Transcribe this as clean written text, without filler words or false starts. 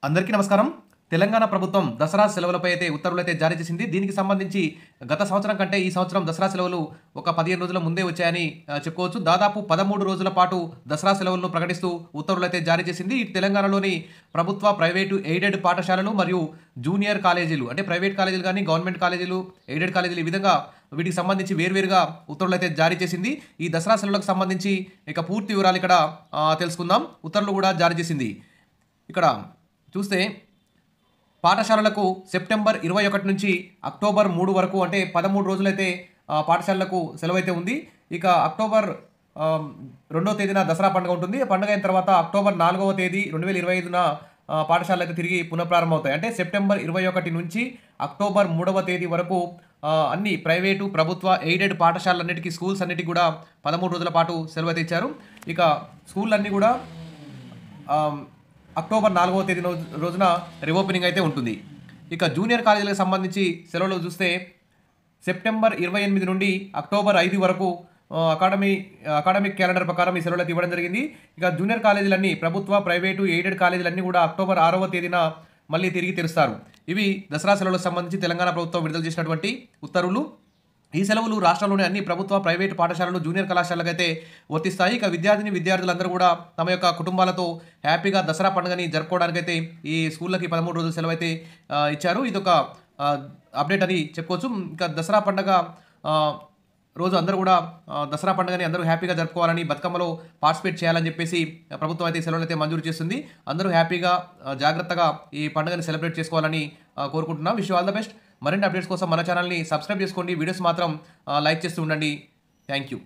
అందరికీ నమస్కారం. తెలంగాణ ప్రభుత్వం దసరా సెలవులపై అయితే ఉత్తర్వులైతే జారీ చేసింది. దీనికి సంబంధించి గత సంవత్సరం కంటే ఈ సంవత్సరం దసరా సెలవులు ఒక 15 రోజుల ముందే వచ్చాయని చెప్పుకోవచ్చు. దాదాపు 13 రోజుల పాటు దసరా సెలవులను ప్రకటిస్తూ ఉత్తర్వులైతే జారీ చేసింది. ఈ తెలంగాణలోని ప్రభుత్వ, ప్రైవేటు, ఎయిడెడ్ పాఠశాలలు మరియు జూనియర్ కాలేజీలు అంటే ప్రైవేట్ కాలేజీలు కానీ, గవర్నమెంట్ కాలేజీలు, ఎయిడెడ్ కాలేజీలు ఈ విధంగా వీటికి సంబంధించి వేర్వేరుగా ఉత్తర్వులైతే జారీ చేసింది. ఈ దసరా సెలవులకు సంబంధించి ఇక పూర్తి వివరాలు ఇక్కడ తెలుసుకుందాం. ఉత్తర్వులు కూడా జారీ చేసింది. ఇక్కడ చూస్తే పాఠశాలలకు సెప్టెంబర్ 21 నుంచి అక్టోబర్ 3 వరకు అంటే 13 రోజులైతే పాఠశాలలకు సెలవు అయితే ఉంది. ఇక అక్టోబర్ 2వ తేదీన దసరా పండుగ ఉంటుంది. పండుగ అయిన తర్వాత అక్టోబర్ 4వ తేదీ 2025న పాఠశాలలు అయితే తిరిగి పునఃప్రారంభమవుతాయి. అంటే సెప్టెంబర్ 21 నుంచి అక్టోబర్ 3వ తేదీ వరకు అన్ని ప్రైవేటు, ప్రభుత్వ, ఎయిడెడ్ పాఠశాలన్నిటికీ, స్కూల్స్ అన్నిటికీ కూడా 13 రోజుల పాటు సెలవు అయితే ఇచ్చారు. ఇక స్కూళ్ళన్నీ కూడా అక్టోబర్ 4వ తేదీ రోజున రీఓపెనింగ్ అయితే ఉంటుంది. ఇక జూనియర్ కాలేజీలకు సంబంధించి సెలవులు చూస్తే సెప్టెంబర్ 28 నుండి అక్టోబర్ 5 వరకు అకాడమిక్ క్యాలెండర్ ప్రకారం ఈ సెలవులు ఇవ్వడం జరిగింది. ఇక జూనియర్ కాలేజీలన్నీ ప్రభుత్వ, ప్రైవేటు, ఎయిడెడ్ కాలేజీలన్నీ కూడా అక్టోబర్ 6వ తేదీన మళ్ళీ తిరిగి తెరుస్తారు. ఇవి దసరా సెలవులకు సంబంధించి తెలంగాణ ప్రభుత్వం విడుదల చేసినటువంటి ఉత్తర్వులు. ఈ సెలవులు రాష్ట్రంలోని అన్ని ప్రభుత్వ, ప్రైవేటు పాఠశాలలు, జూనియర్ కళాశాలకు అయితే వర్తిస్తాయి. ఇక విద్యార్థులందరూ కూడా తమ యొక్క కుటుంబాలతో హ్యాపీగా దసరా పండుగని జరుపుకోవడానికైతే ఈ స్కూళ్ళకి 13 రోజుల సెలవు అయితే ఇచ్చారు. ఇదొక అప్డేట్ అని చెప్పుకోవచ్చు. ఇంకా దసరా పండుగ రోజు అందరూ కూడా దసరా పండుగని అందరూ హ్యాపీగా జరుపుకోవాలని, బతుకమ్మలో పార్టిసిపేట్ చేయాలని చెప్పేసి ప్రభుత్వం అయితే సెలవులు అయితే మంజూరు చేస్తుంది. అందరూ హ్యాపీగా జాగ్రత్తగా ఈ పండుగని సెలబ్రేట్ చేసుకోవాలని కోరుకుంటున్నాం. Wish you all the best. మరిన్ని అప్డేట్స్ కోసం మన ఛానల్ని సబ్స్క్రైబ్ చేసుకోండి. వీడియోస్ మాత్రం లైక్ చేస్తూ ఉండండి. Thank you.